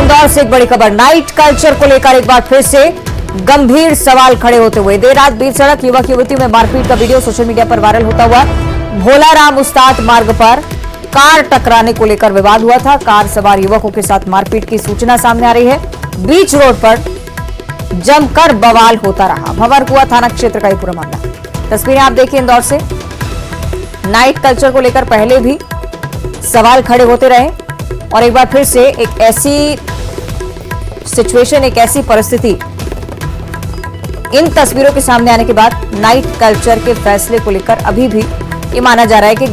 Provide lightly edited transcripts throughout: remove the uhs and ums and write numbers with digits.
इंदौर से एक बड़ी खबर। नाइट कल्चर को लेकर एक बार फिर से गंभीर सवाल खड़े होते हुए देर रात बीच सड़क युवक युवती में मारपीट का वीडियो सोशल मीडिया पर वायरल होता हुआ। भोलाराम उस्ताद मार्ग पर कार टकराने को लेकर विवाद हुआ था। कार सवार युवकों के साथ मारपीट की सूचना सामने आ रही है। बीच रोड पर जमकर बवाल होता रहा। भंवरकुआ थाना क्षेत्र का ये पूरा मामला। तस्वीरें आप देखिए इंदौर से। नाइट कल्चर को लेकर पहले भी सवाल खड़े होते रहे और एक बार फिर से एक ऐसी सिचुएशन, एक ऐसी परिस्थिति इन तस्वीरों के सामने आने के बाद नाइट कल्चर के फैसले को लेकर अभी भी ये माना जा रहा है कि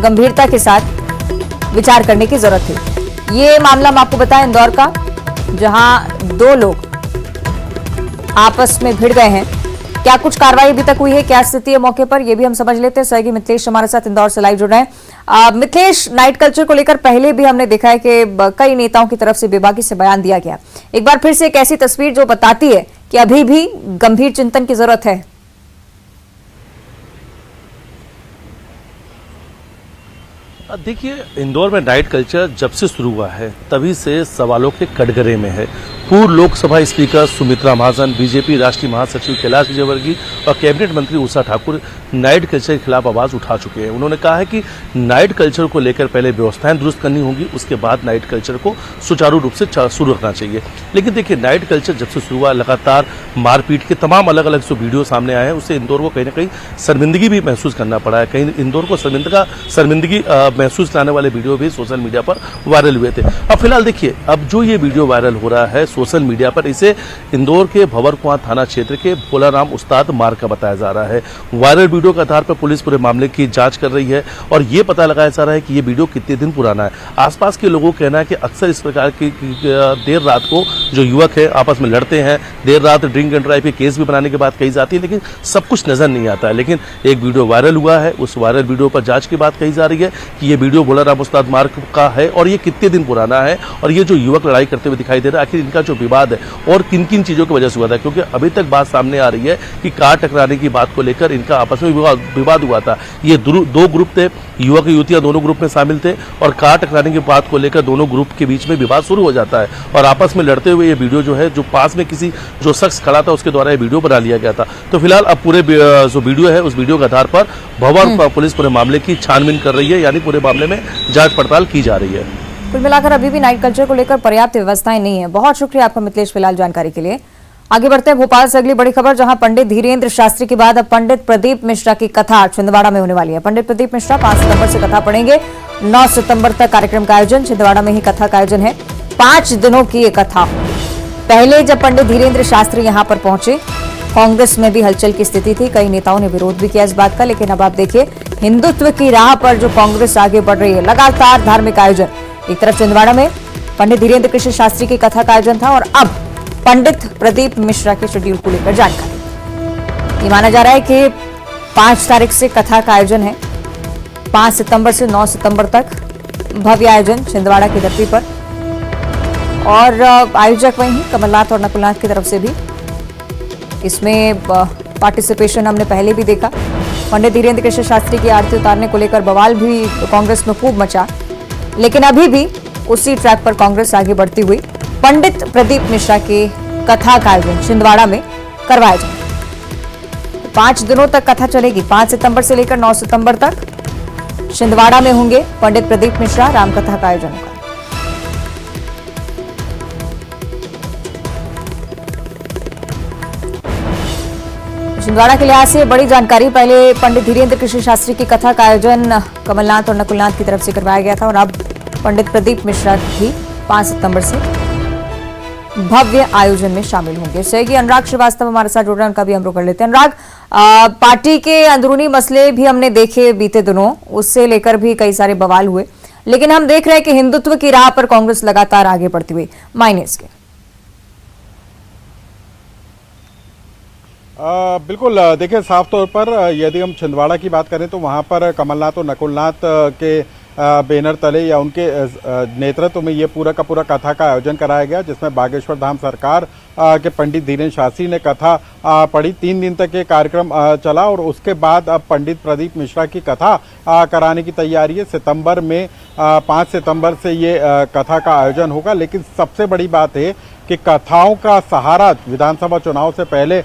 गंभीरता के साथ विचार करने की जरूरत है। ये मामला हम आपको बताएं इंदौर का, जहां दो लोग आपस में भिड़ गए हैं। क्या कुछ कार्रवाई अभी तक हुई है, क्या स्थिति है मौके पर, यह भी हम समझ लेते हैं। सहयोगी मिथिलेश हमारे साथ इंदौर से लाइव जुड़ रहे हैं। मिथिलेश, नाइट कल्चर को लेकर पहले भी हमने देखा है कि कई नेताओं की तरफ से बेबाकी से बयान दिया गया। एक बार फिर से एक ऐसी तस्वीर जो बताती है कि अभी भी गंभीर चिंतन की जरूरत है। देखिए, इंदौर में नाइट कल्चर जब से शुरू हुआ है तभी से सवालों के कटघरे में है। पूर्व लोकसभा स्पीकर सुमित्रा महाजन, बीजेपी राष्ट्रीय महासचिव कैलाश विजयवर्गीय और कैबिनेट मंत्री उषा ठाकुर नाइट कल्चर के खिलाफ आवाज उठा चुके हैं। उन्होंने कहा है कि नाइट कल्चर को लेकर पहले व्यवस्थाएं दुरुस्त करनी होगी, उसके बाद नाइट कल्चर को सुचारू रूप से शुरू रखना चाहिए। लेकिन देखिए, नाइट कल्चर जब से शुरू हुआ लगातार मारपीट के तमाम अलग अलग जो वीडियो सामने आए हैं, उससे इंदौर को कहीं ना कहीं शर्मिंदगी भी महसूस करना पड़ा है। कहीं इंदौर को शर्मिंदगी महसूस कराने वाले वीडियो भी सोशल मीडिया पर वायरल हुए थे। अब फिलहाल देखिए, अब जो ये वीडियो वायरल हो रहा है सोशल मीडिया पर, इसे इंदौर के भंवरकुआ थाना क्षेत्र के भोलाराम उस्ताद मार्ग का बताया जा रहा है। वायरल वीडियो के आधार पर पुलिस पूरे मामले की जांच कर रही है और ये पता लगाया जा रहा है कि ये वीडियो कितने दिन पुराना है। आसपास के लोगों का कहना है कि अक्सर इस प्रकार की देर रात को जो युवक है आपस में लड़ते हैं। देर रात ड्रिंक एंड ड्राइव की केस भी बनाने की बात कही जाती है, लेकिन सब कुछ नजर नहीं आता है। लेकिन एक वीडियो वायरल हुआ है, उस वायरल वीडियो पर जांच की बात कही जा रही है कि ये वीडियो भोलाराम उस्ताद मार्ग का है और ये कितने दिन पुराना है और ये जो युवक लड़ाई करते हुए दिखाई दे रहा है, आखिर इनका जो विवाद है और किन किन चीजों की वजह से हुआ था। क्योंकि अभी तक बात सामने आ रही है कि कार टकराने की बात को लेकर इनका आपस में विवाद हुआ था। ये दो ग्रुप थे, युवक युवतियां दोनों ग्रुप में शामिल थे और कार टकराने की बात को लेकर दोनों ग्रुप के बीच में विवाद शुरू हो जाता है और आपस में लड़ते हुए ये वीडियो जो है, जो पास में किसी जो शख्स खड़ा था उसके द्वारा ये वीडियो बना लिया गया था। तो फिलहाल अब पूरे जो वीडियो है उस वीडियो के आधार पर भंवर पुलिस पूरे मामले की छानबीन कर रही है, यानी पूरे मामले में जांच पड़ताल की जा रही है। कुल मिलाकर अभी भी नाइट कल्चर को लेकर पर्याप्त व्यवस्थाएं नहीं है। बहुत शुक्रिया आपका मिथिलेश फिलहाल जानकारी के लिए। आगे बढ़ते हैं भोपाल से अगली बड़ी खबर, जहां पंडित धीरेन्द्र शास्त्री के बाद अब पंडित प्रदीप मिश्रा की कथा छिंदवाड़ा में होने वाली है। पंडित प्रदीप मिश्रा 5 सितंबर से कथा पढ़ेंगे। 9 सितंबर तक कार्यक्रम का आयोजन, छिंदवाड़ा में ही कथा का आयोजन है। 5 दिनों की ये कथा। पहले जब पंडित धीरेन्द्र शास्त्री यहां पर पहुंचे, कांग्रेस में भी हलचल की स्थिति थी। कई नेताओं ने विरोध भी किया इस बात का, लेकिन अब आप देखिए हिंदुत्व की राह पर जो कांग्रेस आगे बढ़ रही है, लगातार धार्मिक आयोजन। एक तरफ छिंदवाड़ा में पंडित धीरेन्द्र कृष्ण शास्त्री की कथा का आयोजन था और अब पंडित प्रदीप मिश्रा के शेड्यूल को लेकर जानकारी। ये माना जा रहा है कि 5 तारीख से कथा का आयोजन है। 5 सितंबर से 9 सितंबर तक भव्य आयोजन छिंदवाड़ा की धरती पर और आयोजक वही कमलनाथ और नकुलनाथ की तरफ से भी इसमें पार्टिसिपेशन हमने पहले भी देखा। पंडित धीरेन्द्र कृष्ण शास्त्री की आरती उतारने को लेकर बवाल भी कांग्रेस में खूब मचा, लेकिन अभी भी उसी ट्रैक पर कांग्रेस आगे बढ़ती हुई पंडित प्रदीप मिश्रा के कथा का आयोजन छिंदवाड़ा में करवाया जाए। 5 दिनों तक कथा चलेगी। 5 सितंबर से लेकर 9 सितंबर तक छिंदवाड़ा में होंगे पंडित प्रदीप मिश्रा रामकथा का आयोजन होगा। छिंदवाड़ा के लिहाज से बड़ी जानकारी। पहले पंडित धीरेन्द्र कृष्ण शास्त्री की कथा का आयोजन कमलनाथ और नकुलनाथ की तरफ से करवाया गया था और अब पंडित प्रदीप मिश्रा भी 5 सितंबर से भव्य आयोजन में शामिल होंगे। सहयोगी अनुराग श्रीवास्तव हमारे साथ जुड़ रहे हैं, उनका भी हम रुख कर लेते हैं। अनुराग, पार्टी के अंदरूनी मसले भी हमने देखे बीते दिनों, उससे लेकर भी कई सारे बवाल हुए, लेकिन हम देख रहे हैं कि हिंदुत्व की राह पर कांग्रेस लगातार आगे बढ़ती हुई। मायने इसके बिल्कुल, देखिए साफ तौर पर यदि हम छिंदवाड़ा की बात करें तो वहाँ पर कमलनाथ और नकुलनाथ के बैनर तले या उनके नेतृत्व में ये पूरा का पूरा कथा का आयोजन कराया गया, जिसमें बागेश्वर धाम सरकार के पंडित धीरेन्द्र शास्त्री ने कथा पढ़ी। 3 दिन तक ये कार्यक्रम चला और उसके बाद अब पंडित प्रदीप मिश्रा की कथा कराने की तैयारी है। सितंबर में 5 सितंबर से ये कथा का आयोजन होगा। लेकिन सबसे बड़ी बात है कि कथाओं का सहारा विधानसभा चुनाव से पहले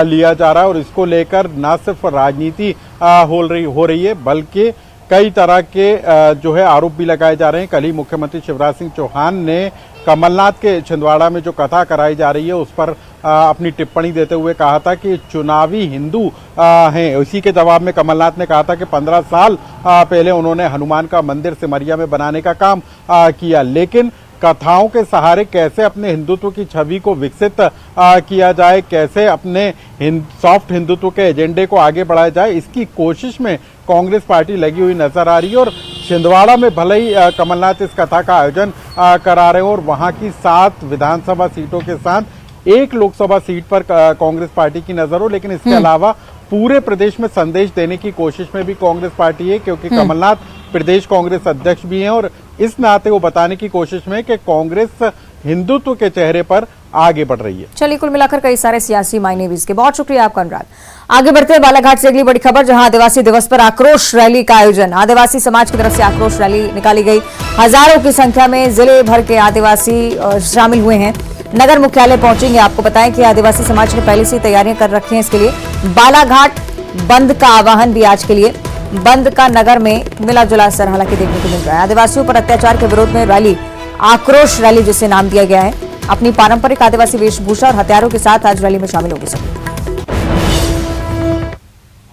लिया जा रहा है और इसको लेकर न सिर्फ राजनीति हो रही है, बल्कि कई तरह के जो है आरोप भी लगाए जा रहे हैं। कल ही मुख्यमंत्री शिवराज सिंह चौहान ने कमलनाथ के छिंदवाड़ा में जो कथा कराई जा रही है उस पर अपनी टिप्पणी देते हुए कहा था कि चुनावी हिंदू हैं। इसी के जवाब में कमलनाथ ने कहा था कि 15 साल पहले उन्होंने हनुमान का मंदिर सिमरिया में बनाने का काम किया, लेकिन कथाओं के सहारे कैसे अपने हिंदुत्व की छवि को विकसित किया जाए, कैसे अपने सॉफ्ट हिंदुत्व के एजेंडे को आगे बढ़ाया जाए, इसकी कोशिश में कांग्रेस पार्टी लगी हुई नजर आ रही है। और छिंदवाड़ा में भले ही कमलनाथ इस कथा का आयोजन करा रहे हो और वहां की 7 विधानसभा सीटों के साथ 1 लोकसभा सीट पर कांग्रेस पार्टी की नजर हो, लेकिन इसके अलावा पूरे प्रदेश में संदेश देने की कोशिश में भी कांग्रेस पार्टी है, क्योंकि कमलनाथ प्रदेश कांग्रेस अध्यक्ष भी हैं और इस नाते वो बताने की कोशिश में कि कांग्रेस हिंदुत्व के चेहरे पर आगे बढ़ रही है। चलिए, कुल मिलाकर कई सारे सियासी मायने भी इसके। बहुत शुक्रिया आपका अनुराग। आगे बढ़ते हैं बालाघाट से अगली बड़ी खबर, जहां आदिवासी दिवस पर आक्रोश रैली का आयोजन। आदिवासी समाज की तरफ से आक्रोश रैली निकाली गई। हजारों की संख्या में जिले भर के आदिवासी शामिल हुए हैं, नगर मुख्यालय पहुंचेंगे। आपको बताएं कि आदिवासी समाज ने पहले से तैयारियां कर रखी हैं इसके लिए। बालाघाट बंद का आह्वान भी आज के लिए। बंद का नगर में मिला जुला असर हालांकि देखने को मिल रहा है। आदिवासियों पर अत्याचार के विरोध में रैली, आक्रोश रैली जिसे नाम दिया गया है, अपनी पारंपरिक आदिवासी वेशभूषा और हथियारों के साथ आज रैली में शामिल होगी सभी।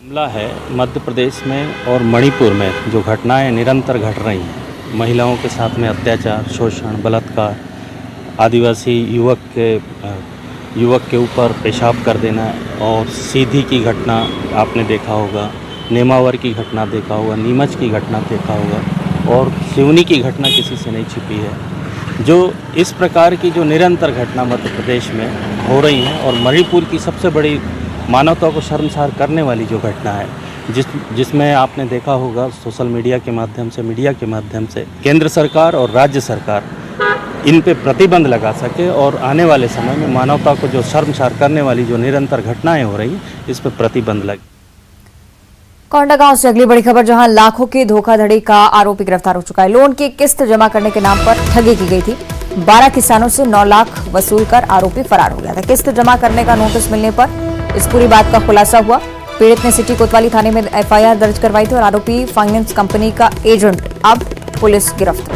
मामला है मध्य प्रदेश में और मणिपुर में जो घटनाएं निरंतर घट रही हैं, महिलाओं के साथ में अत्याचार, शोषण, बलात्कार, आदिवासी युवक के ऊपर पेशाब कर देना, और सीधी की घटना आपने देखा होगा, नेमावर की घटना देखा होगा, नीमच की घटना देखा होगा, और सिवनी की घटना किसी से नहीं छिपी है। जो इस प्रकार की जो निरंतर घटना मध्य प्रदेश में हो रही हैं, और मणिपुर की सबसे बड़ी मानवता को शर्मसार करने वाली जो घटना है, जिसमें आपने देखा होगा सोशल मीडिया के माध्यम से, मीडिया के माध्यम से केंद्र सरकार और राज्य सरकार इन पे प्रतिबंध लगा सके और आने वाले समय में मानवता को जो शर्मसार करने वाली जो निरंतर घटनाएं हो रही हैं, इस पर प्रतिबंध लगे। कोंडागांव से अगली बड़ी खबर, जहां लाखों की धोखाधड़ी का आरोपी गिरफ्तार हो चुका है। लोन की किस्त जमा करने के नाम पर ठगी की गई थी। 12 किसानों से 9 लाख वसूल कर आरोपी फरार हो गया था। किस्त जमा करने का नोटिस मिलने पर इस पूरी बात का खुलासा हुआ। पीड़ित ने सिटी कोतवाली थाने में एफआईआर दर्ज करवाई थी और आरोपी फाइनेंस कंपनी का एजेंट अब पुलिस गिरफ्त।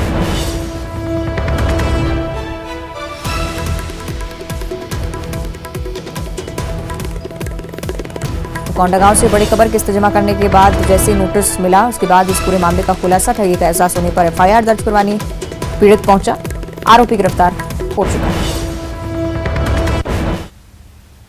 कोंडागांव से बड़ी खबर, किस्त जमा करने के बाद जैसे नोटिस मिला उसके बाद इस पूरे मामले का खुलासा, ठगी का एहसास होने पर एफआईआर दर्ज करवानी पीड़ित पहुंचा। आरोपी गिरफ्तार हो चुका है।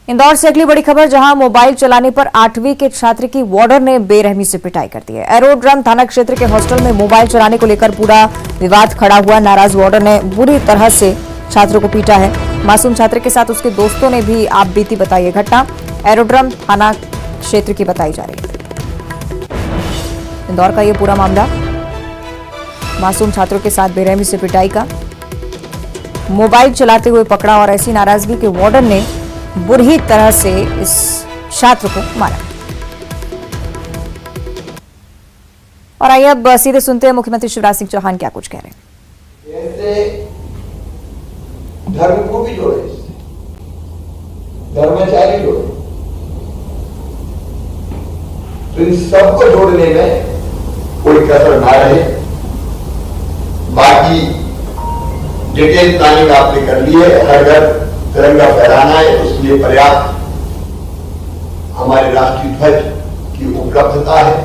इंदौर से अगली बड़ी खबर, जहां मोबाइल चलाने पर 8वीं के छात्र की वार्डन ने बेरहमी से पिटाई कर दी है। एरोड्रम थाना क्षेत्र के हॉस्टल में मोबाइल चलाने को लेकर पूरा विवाद खड़ा हुआ। नाराज वार्डन ने बुरी तरह से छात्र को पीटा है। मासूम छात्र के साथ उसके दोस्तों ने भी आप बीती बताई है। घटना एरोड्रम थाना क्षेत्र की बताई जा रही है। इंदौर का यह पूरा मामला मासूम छात्रों के साथ बेरहमी से पिटाई का, मोबाइल चलाते हुए पकड़ा और ऐसी नाराजगी के वार्डन ने बुरी तरह से इस छात्र को मारा। और आइए अब सीधे सुनते हैं मुख्यमंत्री शिवराज सिंह चौहान क्या कुछ कह रहे हैं। ऐसे धर्म को भी जोड़े, धर्माचार्य जोड़े, तो इन सबको जोड़ने में कोई कसर ना रहे। बाकी डिटेल प्लानिंग आपने कर ली है, हर घर तिरंगा फहराना है, उसके लिए पर्याप्त हमारे राष्ट्रीय ध्वज की उपलब्धता है।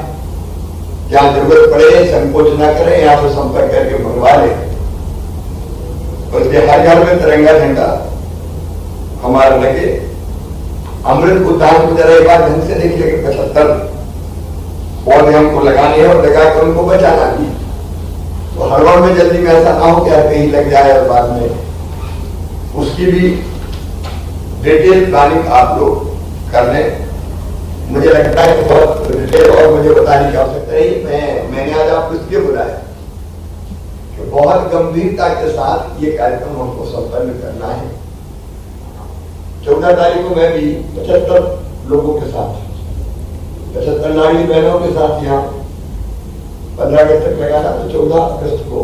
जहां जरूरत पड़े संकोच न करें, यहां पर संपर्क करके मंगवा लें। उसके हर घर में तिरंगा झंडा हमारा लगे। अमृत उद्यान को जरा एक बार ढंग से देखिए कि 75 पौधे हमको लगाने हैं और लगाकर उनको बचाना भी, तो हड़बड़ में जल्दी में ऐसा ना हो कि कहीं लग जाए और बाद में उसकी भी डिटेल प्लानिंग आप लोग कर लें। मुझे लगता है बहुत डिटेल और मुझे बताने की आवश्यकता है। मैंने आज आपको इसलिए बुलाया बहुत गंभीरता के साथ ये कार्यक्रम हमको संपन्न करना है। 14 तारीख को मैं भी 75 लोगों के साथ, 75 नारी बहनों के साथ यहाँ 15 अगस्त तक लगाना, तो 14 अगस्त को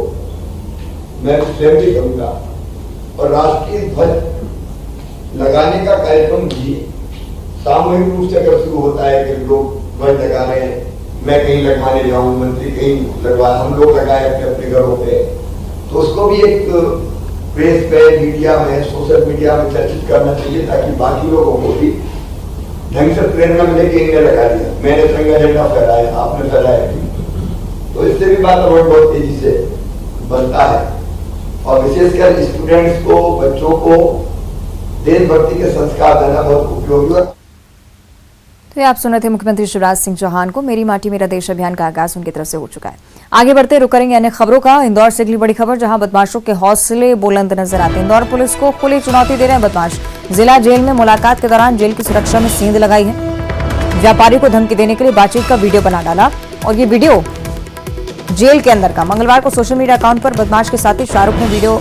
मैं स्वयं भी करूंगा। और राष्ट्रीय ध्वज लगाने का कार्यक्रम भी सामूहिक रूप से अगर शुरू होता है कि लोग ध्वज लगा रहे हैं, मैं कहीं लगवाने जाऊं, मंत्री कहीं लगवा, हम लोग लगाए अपने अपने घरों पे, तो उसको भी एक प्रेस पे, मीडिया में, सोशल मीडिया में चर्चित करना चाहिए, ताकि बाकी लोगों को भी ढंग से प्रेरणा मिले कि इन्हें लगा दिया, मैंने तिरंगा झंडा फहराया, आपने फहराया, तो इससे भी वातावरण बहुत तेजी से बनता है। और विशेषकर स्टूडेंट्स को, बच्चों को देशभक्ति के संस्कार देना बहुत उपयोगी है। तो ये आप सुन रहे थे मुख्यमंत्री शिवराज सिंह चौहान को। मेरी माटी मेरा देश अभियान का आगाज उनकी तरफ से हो चुका है। आगे बढ़ते रुक करेंगे अन्य खबरों का। इंदौर से अगली बड़ी खबर, जहां बदमाशों के हौसले बुलंद नजर आते हैं। इंदौर पुलिस को खुली चुनौती दे रहे हैं बदमाश। जिला जेल में मुलाकात के दौरान जेल की सुरक्षा में सेंध लगाई है। व्यापारी को धमकी देने के लिए बातचीत का वीडियो बना डाला, और ये वीडियो जेल के अंदर का। मंगलवार को सोशल मीडिया अकाउंट पर बदमाश के साथी शाहरुख ने वीडियो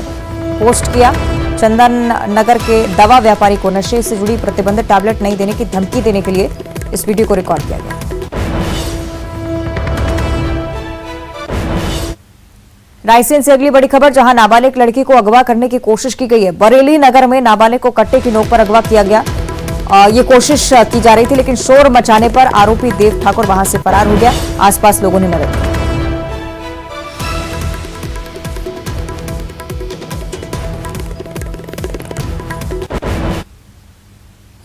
पोस्ट किया। चंदन नगर के दवा व्यापारी को नशे से जुड़ी प्रतिबंधित टैबलेट नहीं देने की धमकी देने के लिए इस वीडियो को रिकॉर्ड किया गया। रायसेन से अगली बड़ी खबर, जहां नाबालिग लड़की को अगवा करने की कोशिश की गई है। बरेली नगर में नाबालिग को कट्टे की नोक पर अगवा किया गया। ये कोशिश की जा रही थी, लेकिन शोर मचाने पर आरोपी देव ठाकुर वहां से फरार हो गया। आसपास लोगों ने मदद की।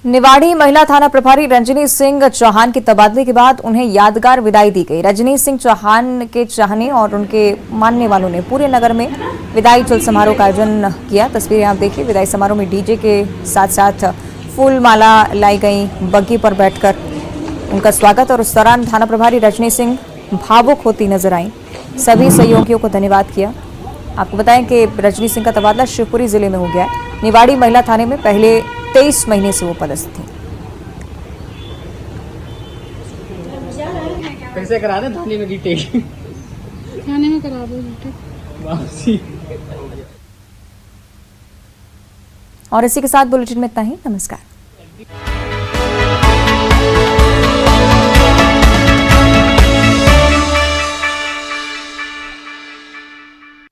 निवाड़ी महिला थाना प्रभारी रजनी सिंह चौहान की तबादले के बाद उन्हें यादगार विदाई दी गई। रजनी सिंह चौहान के चाहने और उनके मानने वालों ने पूरे नगर में विदाई चल समारोह का आयोजन किया। तस्वीरें आप देखिए। विदाई समारोह में डीजे के साथ साथ फूल माला लाई गई, बग्गी पर बैठकर उनका स्वागत। और उस दौरान थाना प्रभारी रजनी सिंह भावुक होती नजर आई। सभी सहयोगियों को धन्यवाद किया। आपको बताएं कि रजनी सिंह का तबादला शिवपुरी जिले में हो गया है। निवाड़ी महिला थाने में पहले 23 महीने से वो पदस्थ थी। कैसे करा दें थाने में रिटेक? थाने में करा दो रिटेक। और इसी के साथ बुलेटिन में इतना ही। नमस्कार।